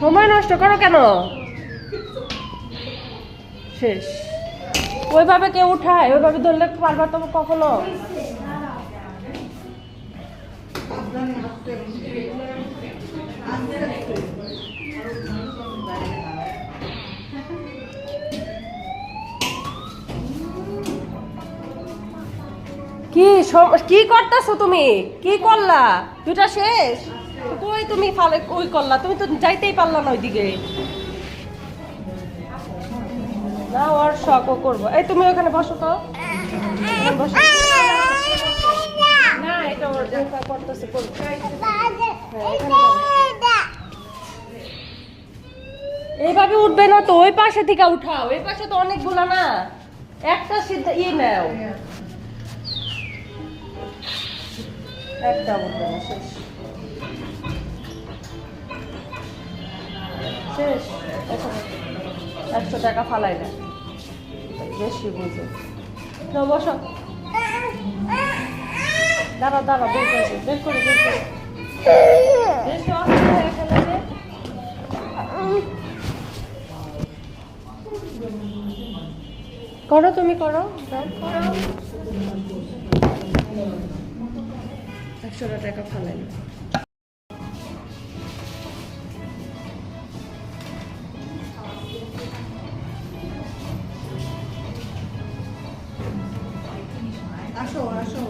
সময় নষ্ট করো কেন? শেষ। ওইভাবে কেউ উঠায়? ওইভাবে ধরলে পারবা তো কখনো? কি করতেছো তুমি? কি করলা? দুটা শেষ? কই তুমি ফালে কই করলা? তুমি তো যাইতেই পারলা না ওইদিকে। না ওর শখও করবো। এই তুমি ওখানে বসো তো, বসো। না এটা ওর করতেছে করবো। এইভাবে উঠবে না তো, ওই পাশে থেকে উঠাও। এই পাশে তো অনেকগুলো না, একটা সিদ্ধা নাও। একটা উঠবে না, শেষ শেষ। 100 টাকা ফালাই না, বেশি বুঝে। বসো, দাঁড়াও দাঁড়াও, বের করে বের করে বের করে করো, তুমি করো। 100 টাকা ফালাই না। আসো আসো।